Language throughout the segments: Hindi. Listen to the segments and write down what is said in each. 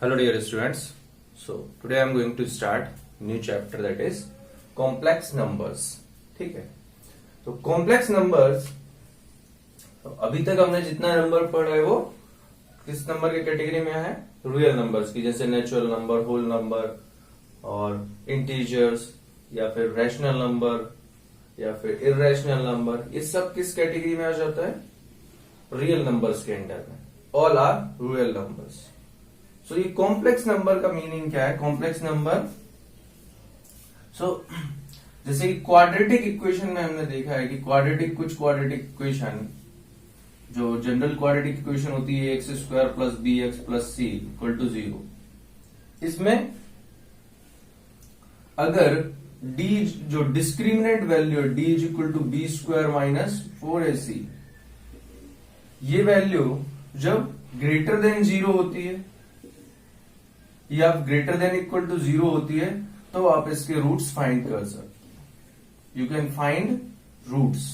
Hello dear students. So today I am going to start new chapter that is complex numbers. ठीक है, तो कॉम्प्लेक्स नंबर्स अभी तक हमने जितना नंबर पढ़ा है वो किस नंबर के कैटेगरी में है? रियल नंबर्स की, जैसे नेचुरल नंबर, होल नंबर और इंटीजर्स या फिर रैशनल नंबर या फिर इरेशनल नंबर, ये सब किस कैटेगरी में आ जाता है? रियल नंबर्स के अंडर में. All are real numbers. So ये कॉम्प्लेक्स नंबर का मीनिंग क्या है? कॉम्प्लेक्स नंबर, जैसे कि क्वाड्रेटिक इक्वेशन में हमने देखा है कि कुछ क्वाड्रेटिक इक्वेशन जो जनरल क्वाड्रेटिक इक्वेशन होती है x square plus b x plus c equal to 0, इसमें अगर d जो डिस्क्रिमिनेंट वैल्यू है d is equal to b square minus 4ac, ये वैल्यू जब ग्रेटर देन 0 होती है या ग्रेटर देन इक्वल टू 0 होती है तो आप इसके रूट्स फाइंड कर सकते. यू कैन फाइंड रूट्स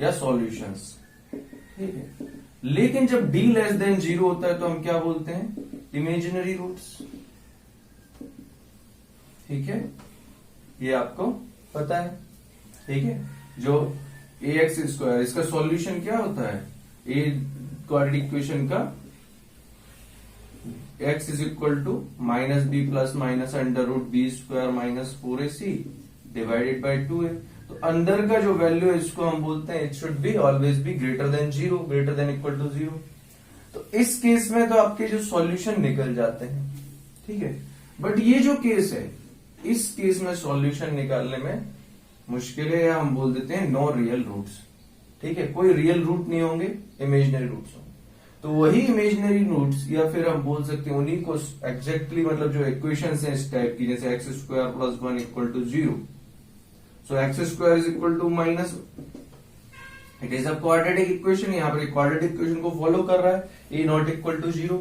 या सॉल्यूशंस. ठीक है, लेकिन जब d लेस देन 0 होता है तो हम क्या बोलते हैं? Imaginary roots. ठीक है, ये आपको पता है. ठीक है, जो ax स्क्वायर, इसका सॉल्यूशन क्या होता है? ए क्वाड्रेटिक इक्वेशन का x is equal to minus b plus minus under root b square minus 4ac divided by 2a. तो अंदर का जो वैल्यू है इसको हम बोलते हैं it should be always be greater than 0, greater than equal to 0. तो इस केस में तो आपके जो सॉल्यूशन निकल जाते हैं. ठीक है, बट ये जो केस है, इस केस में सॉल्यूशन निकालने में मुश्किल है, या हम बोल देते हैं नो रियल रूट्स. ठीक है, कोई रियल रूट नहीं होंगे, इमेजिनरी रूट्स होंगे. तो वही इमेजिनरी रूट्स, या फिर हम बोल सकते हैं उन्हीं को एग्जैक्टली, मतलब जो इक्वेशंस हैं इस टाइप की, जैसे x square plus 1 equal to 0. So x square is equal to minus, it is a quadratic equation. यहाँ पर क्वाड्रेटिक इक्वेशन को फॉलो कर रहा है. A not equal to 0.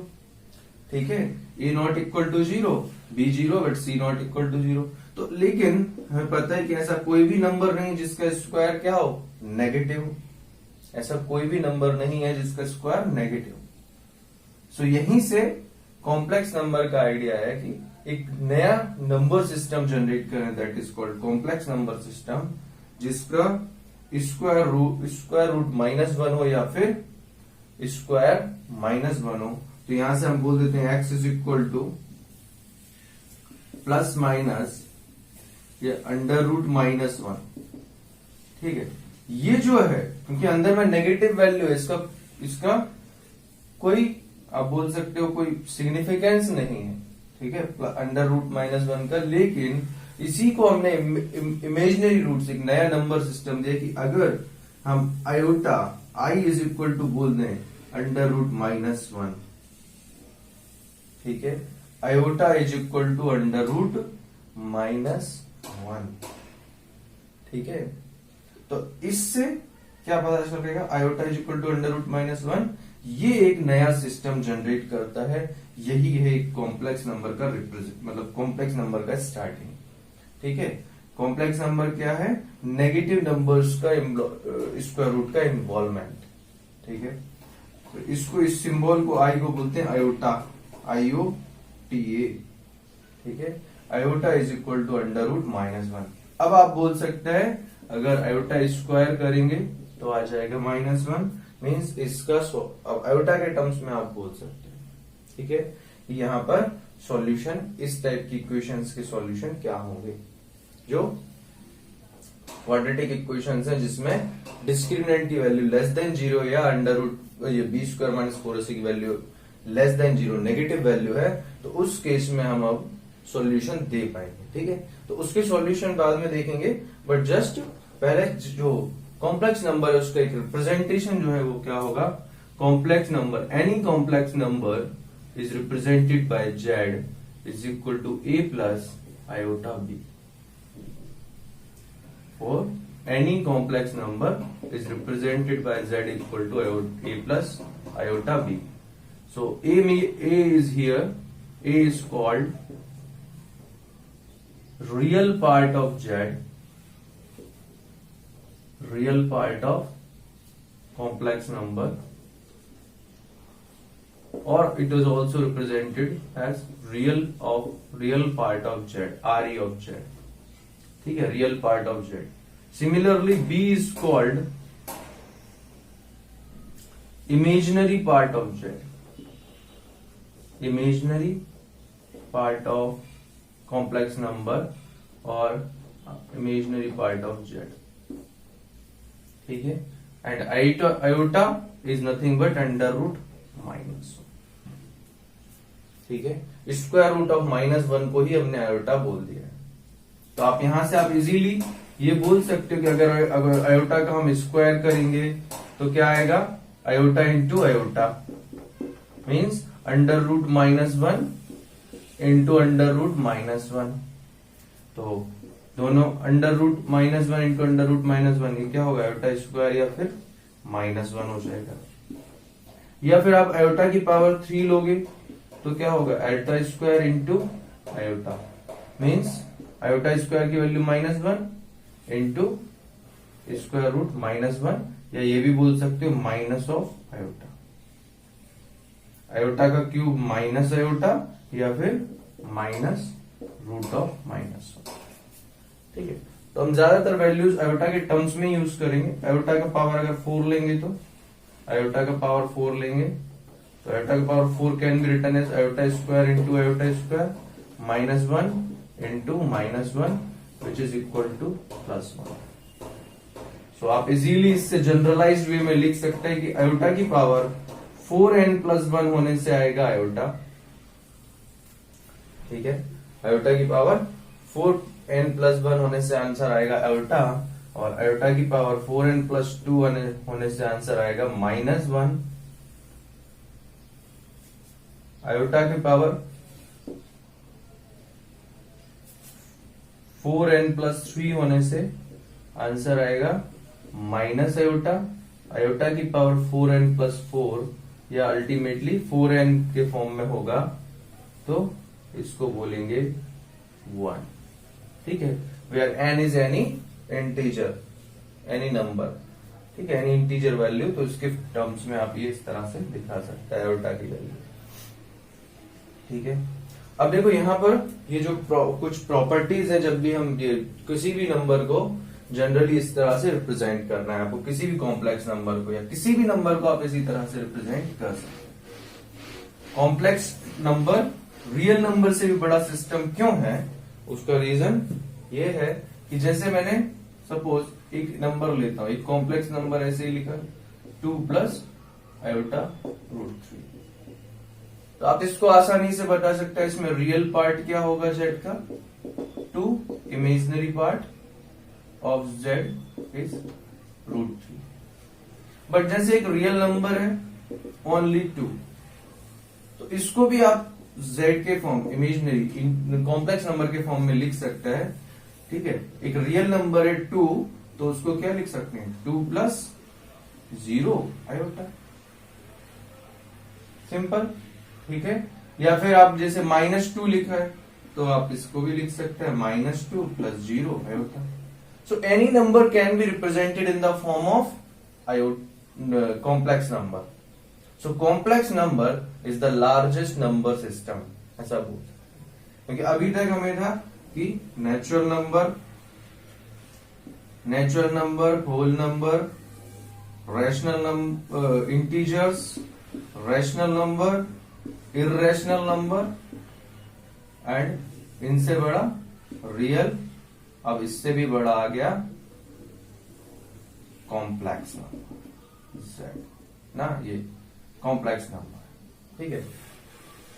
ठीक है, a not equal to 0, b 0 but c not equal to 0. तो लेकिन हमें पता है कि ऐसा कोई भी नंबर नहीं जिसका स्क्वायर क्या हो? नेगेटिव. ऐसा कोई भी नंबर नहीं है जिसका स्क्वायर नेगेटिव. सो यहीं से कॉम्प्लेक्स नंबर का आइडिया है कि एक नया नंबर सिस्टम जनरेट करें, that is called complex number system, जिसका स्क्वायर रूट -1 हो या फिर स्क्वायर -1 हो. तो यहां से हम बोल देते हैं x is equal two plus minus या अंडर रूट -1. ठीक है, ये जो है, क्योंकि अंदर में नेगेटिव वैल्यू है, इसका कोई, आप बोल सकते हो कोई सिग्निफिकेंस नहीं है. ठीक है, अंडर रूट -1 का. लेकिन इसी को हमने इमेजिनरी रूट, एक नया नंबर सिस्टम दिया कि अगर हम iota i is equal to बोल दें अंडर रूट -1. ठीक है, iota is equal to under root -1. ठीक है, तो इससे क्या पता चलेगा? Iota is equal to under root -1. ये एक नया सिस्टम जनरेट करता है. यही है एक कॉम्प्लेक्स नंबर का मतलब कॉम्प्लेक्स नंबर का स्टार्टिंग. ठीक है, कॉम्प्लेक्स नंबर क्या है? नेगेटिव नंबर्स का स्क्वायर रूट का इन्वॉल्वमेंट. ठीक है, तो इसको, इस सिंबल को आई को बोलते हैं आयोटा, IOTA. ठीक है, iota is equal to under root -1. अब आप बोल सकते हैं अगर आयोटा स्क्वायर करेंगे तो आ जाएगा -1, मीन्स इसका आयोटा के टर्म्स में आप बोल सकते हैं. ठीक है, यहां पर सॉल्यूशन, इस टाइप की इक्वेशंस के सॉल्यूशन क्या होंगे? जो क्वाड्रेटिक इक्वेशंस हैं जिसमें डिस्क्रिमिनेंट की वैल्यू लेस देन 0 या under root b square minus 4ac की value less than 0 negative value है, तो उस केस में हम अब सॉल्यूशन दे पाएंगे. ठीक है, तो उसके सॉल्यूशन बाद में देखेंगे, बट जस्ट पहले जो कॉम्प्लेक्स नंबर है उसका एक रिप्रेजेंटेशन जो है वो क्या होगा? Complex number, any complex number is represented by z is equal to a plus iota b. और any complex number is represented by z equal to a plus iota b. So a is here, a is called real part of z, real part of complex number, or it is also represented as real part of z, re of z. ठीक है, real part of z. Similarly, b is called imaginary part of z, imaginary part of complex number or imaginary part of z. ठीक है, and iota is nothing but under root minus. ठीक है, स्क्वायर रूट ऑफ -1 को ही हमने आयोटा बोल दिया है. तो आप यहां से आप इजीली ये बोल सकते हो कि अगर आयोटा का हम स्क्वायर करेंगे तो क्या आएगा, iota into iota means under root -1 into under root -1. तो दोनों under root -1 into under root -1 ये क्या होगा, आयोटा स्क्वायर या फिर -1 हो जाएगा. या फिर आप आयोटा की पावर 3 लोगे तो क्या होगा, iota square into iota means iota square की वैल्यू -1 इंटू स्क्वायर रूट -1, या ये भी बोल सकते हो माइनस ऑफ आयोटा. आयोटा का क्यूब माइनस आयोटा या फिर माइनस रूट ऑफ -1. ठीक है, तो हम ज्यादातर वैल्यूज आयोटा के टर्म्स में यूज करेंगे. आयोटा का पावर अगर 4 लेंगे तो आयोटा का पावर 4 लेंगे तो आयोटा का power 4 can be written as iota square into iota square -1 into -1 which is equal to +1. So आप इजीली इससे जनरलाइज्ड वे में लिख सकते हैं कि आयोटा की पावर 4n+1 होने से आएगा आयोटा. ठीक है, आयोटा की पावर 4n+1 होने से आंसर आएगा आयोटा, और आयोटा की पावर 4n+2 होने से आंसर आएगा -1. आयोटा की पावर 4n+3 होने से आंसर आएगा माइनस आयोटा. आयोटा की पावर 4n+4 या अल्टीमेटली 4n के फॉर्म में होगा तो इसको बोलेंगे 1. ठीक है, where n is any integer, any number. ठीक है, एनी इंटीजर वैल्यू, तो इसके टर्म्स में आप ये इस तरह से दिखा सकते हैं आयोटा की वैल्यू. ठीक है, अब देखो यहां पर ये जो कुछ प्रॉपर्टीज है, जब भी हम ये किसी भी नंबर को जनरली इस तरह से रिप्रेजेंट करना है आपको, किसी भी कॉम्प्लेक्स नंबर को या किसी भी नंबर को आप इसी तरह से रिप्रेजेंट कर सकते हैं. कॉम्प्लेक्स नंबर रियल नंबर से भी बड़ा सिस्टम क्यों है, उसका रीजन ये है कि जैसे मैंने सपोज एक नंबर लेता हूं, एक कॉम्प्लेक्स नंबर ऐसे ही लिखा 2 प्लस आयोटा रूट 3. तो आप इसको आसानी से बता सकते हैं इसमें रियल पार्ट क्या होगा जेड का, 2, imaginary part of z is root 3. But जैसे एक रियल नंबर है ओनली 2, तो इसको भी आप जेड के फॉर्म, इमेजिनरी कॉम्प्लेक्स नंबर के फॉर्म में लिख सकते हैं. ठीक है, एक रियल नंबर है 2, तो उसको क्या लिख सकते हैं, 2 प्लस 0 आयोटा, सिंपल. ठीक है, या फिर आप जैसे -2 लिखा है तो आप इसको भी लिख सकते हैं -2 plus 0 iota. So any number can be represented in the form of complex number. So complex number is the largest number system, ऐसा बोल सकते हैं. क्योंकि अभी तक हमें था कि natural number, whole number, rational number, integers, rational number, irrational number and इनसे बड़ा रियल. अब इससे भी बड़ा आ गया कॉम्प्लेक्स नंबर जेड ना, ये कॉम्प्लेक्स नंबर. ठीक है,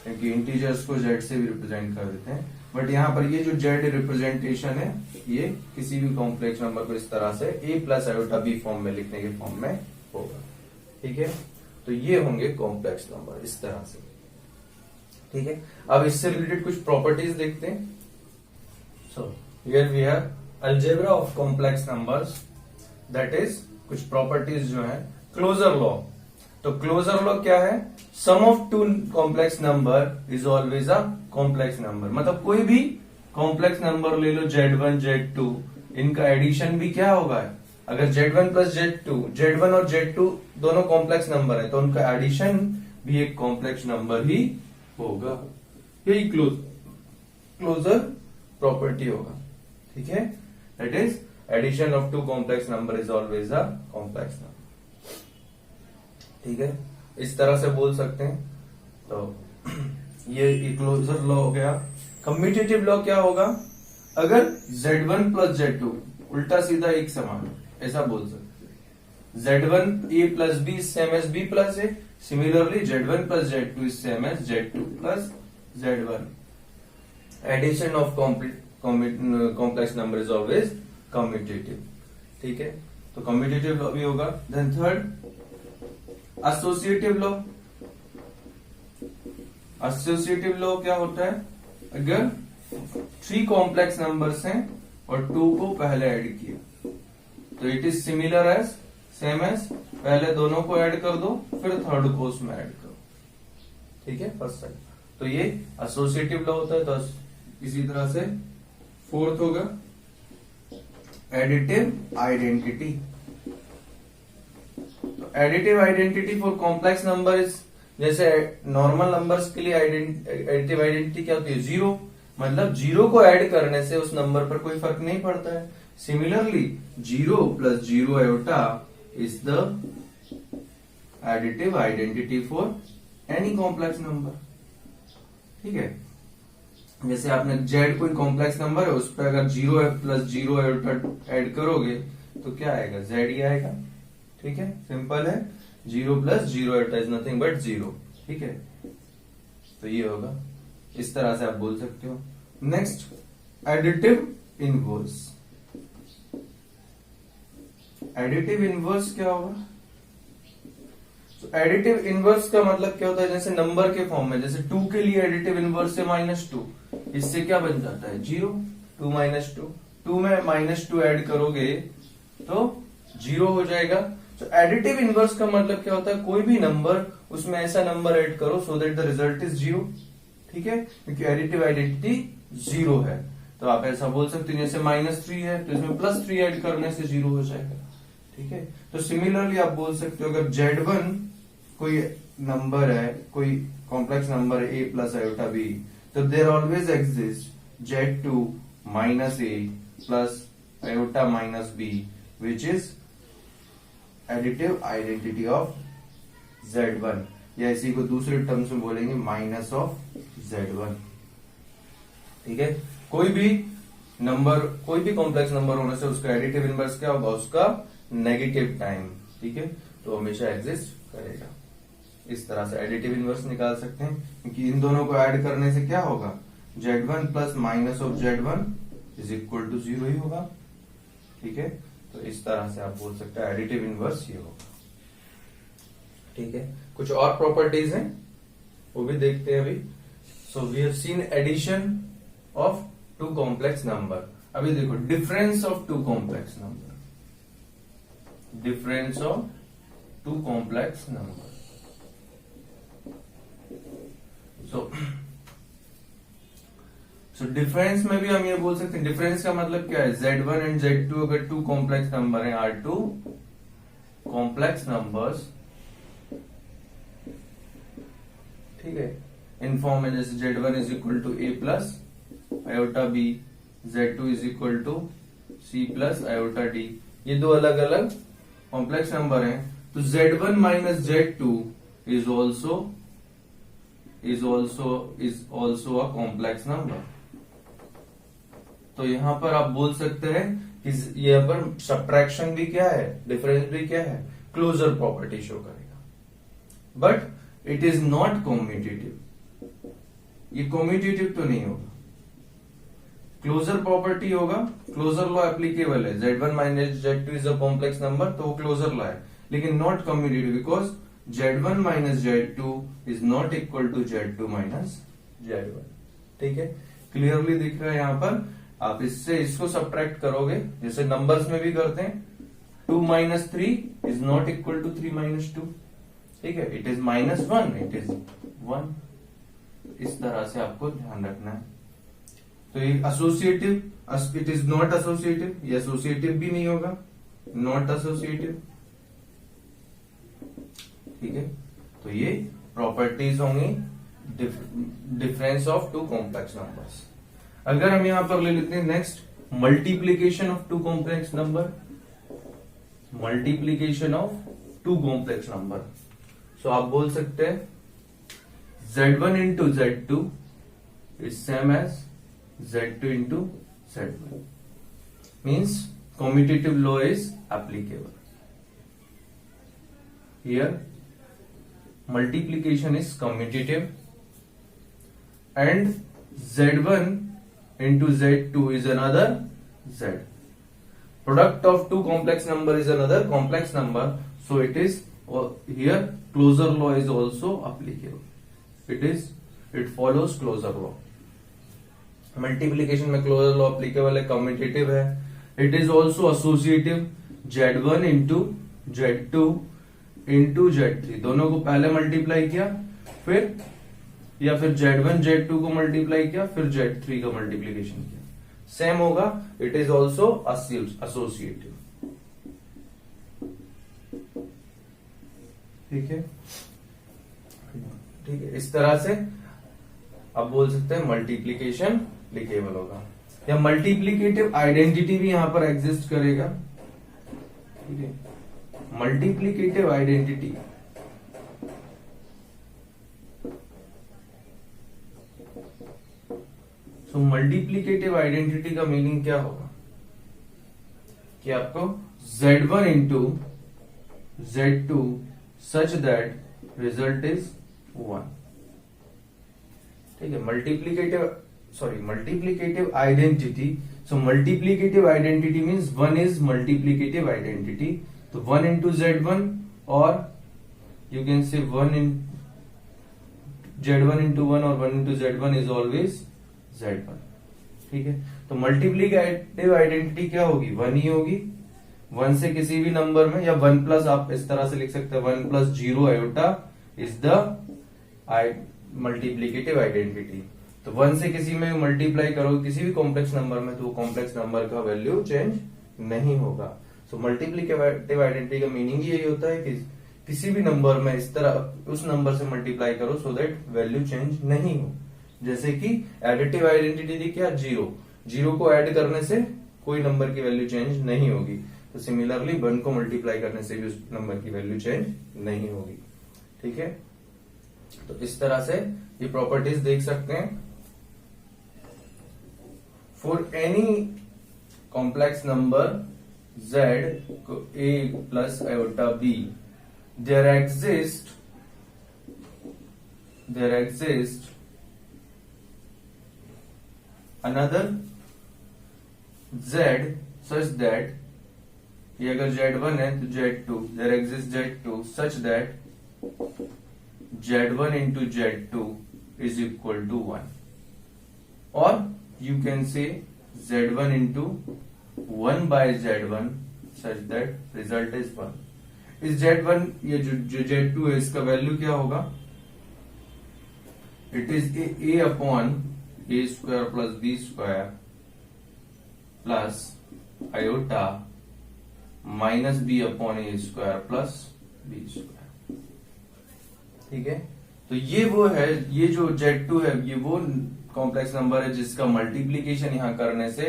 क्योंकि इंटीजर्स को जेड से भी रिप्रेजेंट कर देते हैं, बट यहां पर ये जो जेड रिप्रेजेंटेशन है ये किसी भी कॉम्प्लेक्स नंबर को इस तरह से a plus iota b form में लिखने के फॉर्म में होगा. ठीक है, तो ये होंगे कॉम्प्लेक्स नंबर इस तरह से. ठीक है, अब इससे रिलेटेड कुछ प्रॉपर्टीज देखते हैं. So here we have algebra of complex numbers, that is कुछ प्रॉपर्टीज जो है क्लोजर लॉ. तो क्लोजर लॉ क्या है, sum of 2 complex number is always a complex number. मतलब कोई भी कॉम्प्लेक्स नंबर ले लो Z1 Z2, इनका एडिशन भी क्या होगा, अगर Z1 प्लस Z2 और Z2 दोनों कॉम्प्लेक्स नंबर है तो उनका एडिशन भी एक कॉम्प्लेक्स नंबर ही होगा। यही क्लोजर प्रॉपर्टी होगा। ठीक है, that is addition of two complex number is always a complex number. ठीक है, इस तरह से बोल सकते हैं। तो ये क्लोजर लॉ हो गया। कम्यूटेटिव लॉ क्या होगा? अगर Z1 प्लस Z2 उल्टा सीधा एक समान, ऐसा बोल सकते हैं। Z1 A plus B same as B plus A, similarly Z1 plus Z2 is same as Z2 plus Z1। Addition of complex number is always commutative. ठीक है, तो कम्यूटेटिव लॉ भी होगा। Then third associative law. Associative law क्या होता है? अगर 3 कॉम्प्लेक्स नंबर्स हैं और 2 को पहले ऐड किया तो it is similar as, same as, पहले दोनों को ऐड कर दो फिर थर्ड को उसमें ऐड करो। ठीक है, फर्स्ट साइड। तो ये एसोसिएटिव लॉ होता है। तो इसी तरह से फोर्थ होगा एडिटिव आइडेंटिटी। तो additive identity for complex number is, जैसे नॉर्मल नंबर्स के लिए एडिटिव आइडेंटिटी क्या होती है? 0, मतलब 0 को ऐड करने से उस नंबर पर कोई फर्क नहीं पड़ता है। Similarly 0 plus 0 iota is the additive identity for any complex number. ठीक है, जैसे आपने Z कोई कॉम्प्लेक्स नंबर है, उस पर अगर 0 प्लस 0 आयोटा ऐड करोगे तो क्या आएगा? Z ही आएगा। ठीक है, सिंपल है। 0 plus 0 iota is nothing but 0। ठीक है, तो ये होगा। इस तरह से आप बोल सकते हो। Next additive inverse. Additive inverse क्या होगा? तो एडिटिव इनवर्स का मतलब क्या होता है? जैसे नंबर के फॉर्म में, जैसे 2 के लिए एडिटिव इनवर्स है -2, इससे क्या बन जाता है? 0। 2 - 2, 2 में -2 ऐड करोगे तो 0 हो जाएगा। तो एडिटिव इनवर्स का मतलब क्या होता है? कोई भी नंबर, उसमें ऐसा नंबर ऐड करो so that the result is 0। ठीक है, क्योंकि एडिटिव आइडेंटिटी 0 है। तो आप ऐसा बोल सकते हैं, जैसे -3 है तो इसमें +3 ऐड करने से 0 हो जाएगा। ठीक है, तो सिमिलरली आप बोल सकते हो, अगर Z1 कोई नंबर है, कोई कॉम्प्लेक्स नंबर है A प्लस आयोटा B, तो there always exist Z2 minus A plus iota minus B which is additive identity of Z1, या इसी को दूसरे टर्म्स में बोलेंगे माइनस ऑफ Z1। ठीक है, कोई भी नंबर, कोई भी कॉम्प्लेक्स नंबर होने से उसका एडिटिव इनवर्स क्या होगा? उसका नेगेटिव टाइम। ठीक है, तो हमेशा एग्जिस्ट करेगा। इस तरह से एडिटिव इनवर्स निकाल सकते हैं, क्योंकि इन दोनों को ऐड करने से क्या होगा? Z1 plus minus of Z1 is equal to 0 ही होगा। ठीक है, तो इस तरह से आप बोल सकते हैं एडिटिव इनवर्स ये होगा। ठीक है, कुछ और प्रॉपर्टीज हैं वो भी देखते हैं अभी। So we have seen addition of 2 complex number. अभी देखो difference of 2 complex number. Difference of 2 complex number. So difference में भी हम ये बोल सकते हैं, डिफरेंस का मतलब क्या है? Z1 एंड Z2 अगर 2 कॉम्प्लेक्स नंबर हैं, आर 2 कॉम्प्लेक्स नंबर्स। ठीक है, इन फॉर्म में जैसे Z1 is equal to A plus iota B, Z2 is equal to C plus iota D। ये 2 अलग अलग कॉम्प्लेक्स नंबर हैं। तो Z1 minus Z2 is also a complex number. तो यहां पर आप बोल सकते हैं कि यहाँ पर सब्ट्रैक्शन भी क्या है, डिफरेंस भी क्या है? क्लोजर प्रॉपर्टी शो करेगा, but it is not commutative. ये कॉम्यूटेटिव तो नहीं होगा, क्लोजर प्रॉपर्टी होगा। क्लोजर लॉ एप्लीकेबल है। Z1 minus Z2 is a complex number, तो वो क्लोजर लॉ है, लेकिन not commutative because Z1 minus Z2 is not equal to Z2 minus Z1। ठीक है, क्लियरली दिख रहा है यहाँ पर। आप इससे इसको सब्ट्रैक्ट करोगे, जैसे नंबर्स में भी करते हैं। 2 minus 3 is not equal to 3 minus 2। ठीक है, इट इज -1, इट इज 1। इस तरह से आपको ध्यान रखना है। तो ये associative, it is not associative, ये एसोसिएटिव भी नहीं होगा, नॉट एसोसिएटिव। ठीक है, तो ये प्रॉपर्टीज होंगी difference of two complex numbers. अगर हम यहां पर ले लेते हैं next multiplication of two complex number, multiplication of two complex number, so आप बोल सकते हैं Z1 into Z2 is same as Z2 into Z1, means commutative law is applicable. Here multiplication is commutative and Z1 into Z2 is another Z. Product of two complex number is another complex number, so it is here closure law is also applicable. It follows closure law. Multiplication में closure law applicable है, commutative है. It is also associative, Z1 into Z2 into Z3 दोनों को पहले मल्टीप्लाई किया फिर या फिर Z1 Z2 को मल्टीप्लाई किया फिर Z3 का मल्टीप्लीकेशन किया, सेम होगा. It is also associative. ठीक है, ठीक है. इस तरह से आप बोल सकते हैं मल्टीप्लीकेशन लिखेबल होगा, या मल्टीप्लीकेटिव आइडेंटिटी भी यहां पर एग्जिस्ट करेगा. ठीक है, multiplicative identity so multiplicative identity का मीनिंग क्या होगा कि आपको Z1 into Z2 such that result is 1. ठीक है, multiplicative identity. So multiplicative identity means 1 is multiplicative identity. तो 1 इंटू Z1 और you can say Z1 into 1 और 1 into Z1 is always Z1. ठीक है, तो मल्टीप्लीकेटिव आइडेंटिटी क्या होगी? 1 ही होगी. 1 से किसी भी नंबर में, या 1 प्लस आप इस तरह से लिख सकते हैं 1 plus 0 iota is the multiplicative identity. तो 1 से किसी में मल्टीप्लाई करोगे किसी भी कॉम्प्लेक्स नंबर में, तो वो कॉम्प्लेक्स नंबर का वैल्यू चेंज नहीं होगा. सो मल्टीप्लीकेटिव आइडेंटिटी का मीनिंग यही होता है कि किसी भी नंबर में इस तरह उस नंबर से मल्टीप्लाई करो सो दैट वैल्यू चेंज नहीं हो. जैसे कि एडिटिव आइडेंटिटी थी क्या? 0 को ऐड करने से कोई नंबर की वैल्यू चेंज नहीं होगी. तो सिमिलरली 1 को मल्टीप्लाई करने से भी उस नंबर की वैल्यू चेंज नहीं होगी. ठीक है, तो इस तरह से ये प्रॉपर्टीज देख सकते हैं. For any complex number z को a plus iota b, there exist another z such that ये अगर Z1 है तो Z2, there exists Z2 such that Z1 into Z2 is equal to 1, or you can say Z1 into 1 by Z1 such that result is 1. इस Z1 ये जो Z2 है इसका वैल्यू क्या होगा? It is a upon a square plus b square plus iota minus b upon a square plus b square. ठीक है, तो ये वो है, ये जो Z2 है ये वो कॉम्प्लेक्स नंबर है जिसका मल्टीप्लीकेशन यहां करने से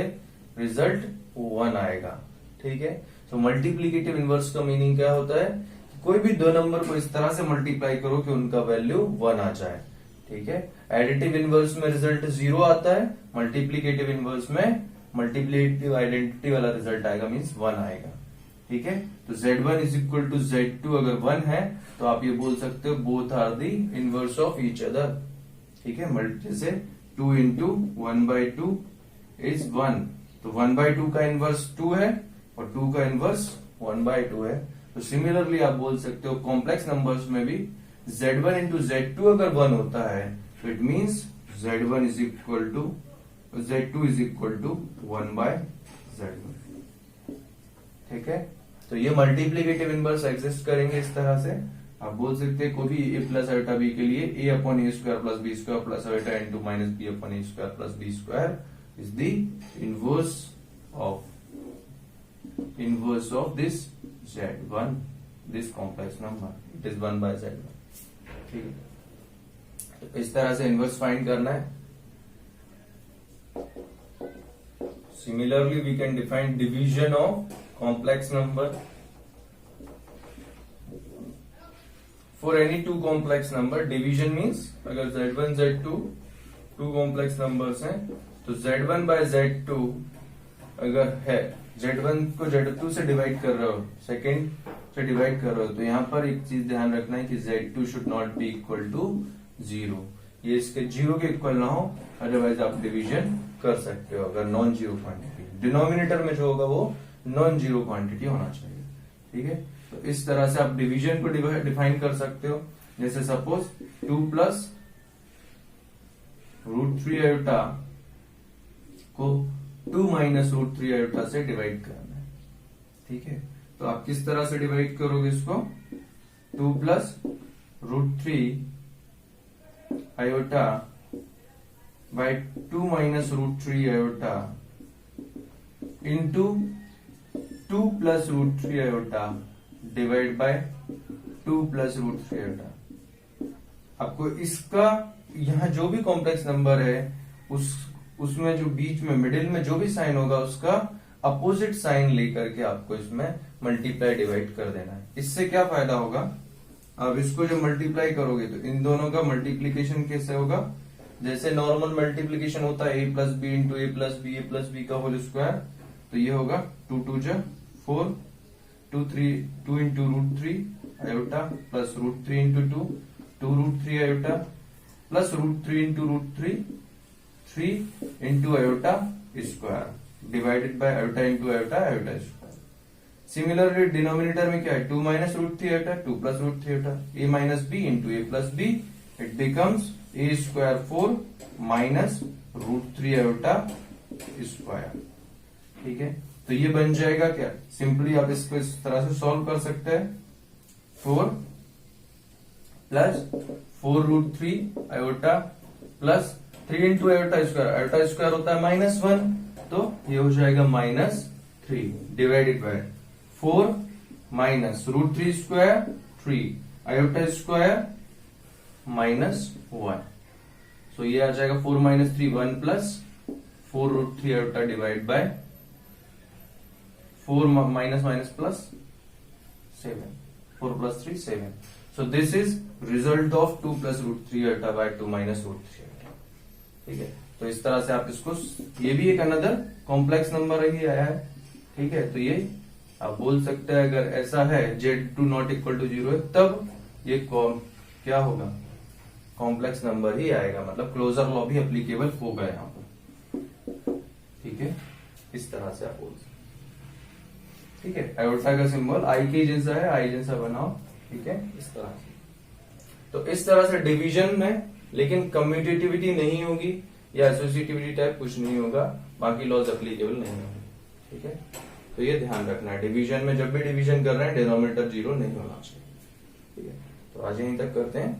रिजल्ट 1 आएगा. ठीक है, तो मल्टीप्लीकेटिव इनवर्स का मीनिंग क्या होता है? कोई भी दो नंबर को इस तरह से मल्टीप्लाई करो कि उनका वैल्यू 1 आ जाए. ठीक है, एडिटिव इनवर्स में रिजल्ट 0 आता है, मल्टीप्लीकेटिव इनवर्स में मल्टीप्लीकेटिव आइडेंटिटी वाला रिजल्ट आएगा, मीन्स 1 आएगा. ठीक है, तो Z1 is equal to Z2 अगर 1 है तो आप ये बोल सकते हो both are the inverse of each other. ठीक है, जैसे 2 इंटू 1/2 इज 1, तो 1/2 का इनवर्स 2 है और 2 का इनवर्स 1/2 है. तो सिमिलरली आप बोल सकते हो कॉम्प्लेक्स नंबर्स में भी Z1 इंटू Z2 अगर 1 होता है तो it means Z1 is equal to Z2 is equal to 1/Z1. ठीक है, तो ये मल्टीप्लीकेटिव इनवर्स एग्जिस्ट करेंगे इस तरह से. आप बोल सकते हैं कोई भी a प्लस आयोटा b के लिए a upon a square plus b square plus iota into minus b upon a square plus b square is the inverse of this Z1, this complex number. It is 1/Z1. ठीक है. तो इस तरह से इनवर्स फाइंड करना है। Similarly we can define division of complex number for any two complex number. Division means अगर Z1 Z2 to complex numbers हैं तो Z1 बाय Z2 अगर है, Z1 को Z2 से डिवाइड कर रहे हो, सेकेंड से डिवाइड कर रहे हो, तो यहां पर एक चीज ध्यान रखना है कि Z2 should not be equal to 0। ये इसके 0 के इक्वल ना हो, अदरवाइज आप डिवीजन कर सकते हो अगर नॉन जीरो क्वांटिटी। डिनोमिनेटर में जो होगा वो नॉन जीरो क्वांटिटी होना चाहिए। ठीक है, तो इस तरह से आप डिवीजन को डिफाइन कर सकते हो। जैसे सपोज 2 प्लस √3 आयोटा को 2 माइनस √3 आयोटा से डिवाइड करना है। ठीक है, तो आप किस तरह से डिवाइड करोगे इसको? 2 plus √3 iota by 2 minus √3 iota into 2 plus √3 iota divide by 2 plus √3 iota. आपको इसका यहाँ जो भी कॉम्प्लेक्स नंबर है उसमें जो बीच में मिडिल में जो भी साइन होगा उसका अपोजिट साइन लेकर के आपको इसमें मल्टीप्लाई डिवाइड कर देना है। इससे क्या फायदा होगा? अब इसको जब मल्टीप्लाई करोगे तो इन दोनों का मल्टीप्लीकेशन कैसे होगा? जैसे नॉर्मल मल्टीप्लीकेशन होता है a plus b into a plus b का होल स्क्वायर, तो ये होगा 2 2 जा 4, 2 into √3 iota plus √3 into 2 √3 iota plus √3 into √3 3 into iota square divided by iota into iota iota square. Similarly denominator में क्या है? 2 minus √3 iota 2 plus √3 iota a minus b into a plus b, it becomes a square 4 minus √3 iota square. ठीक है, तो ये बन जाएगा क्या? सिंपली आप इसको इस तरह से सॉल्व कर सकते हैं। 4 plus 4√3 iota plus 3 into iota square होता है -1, तो ये हो जाएगा -3 divided by 4 minus √3 square 3 iota square -1, so ये आ जाएगा 4 minus 3 1 plus 4√3 iota divide by 4 minus minus plus 7, 4 plus 3 7। So this is result of 2 plus √3 iota by 2 minus √3 iota. ठीक है, तो इस तरह से आप इसको, ये भी एक अनदर कॉम्प्लेक्स नंबर ही आया है। ठीक है, तो ये आप बोल सकते हैं अगर ऐसा है Z2 नॉट इक्वल टू 0 है तब ये क्या होगा? कॉम्प्लेक्स नंबर ही आएगा, मतलब क्लोजर लॉ भी एप्लीकेबल होगा यहां पर। ठीक है, इस तरह से आप बोल सकते। ठीक है, आयोटा का सिंबल आई के जैसा है, आई जैसा बनाओ। ठीक है, इस तरह से। तो इस तरह से डिवीजन में लेकिन कम्यूटेटिविटी नहीं होगी या एसोसिएटिविटी टाइप कुछ नहीं होगा, बाकी लॉज एप्लीकेबल नहीं होंगे। ठीक है, तो ये ध्यान रखना है, डिवीजन में जब भी डिवीजन कर रहे हैं डिनोमिनेटर 0 नहीं होना चाहिए। ठीक है, तो आज यहीं तक करते हैं।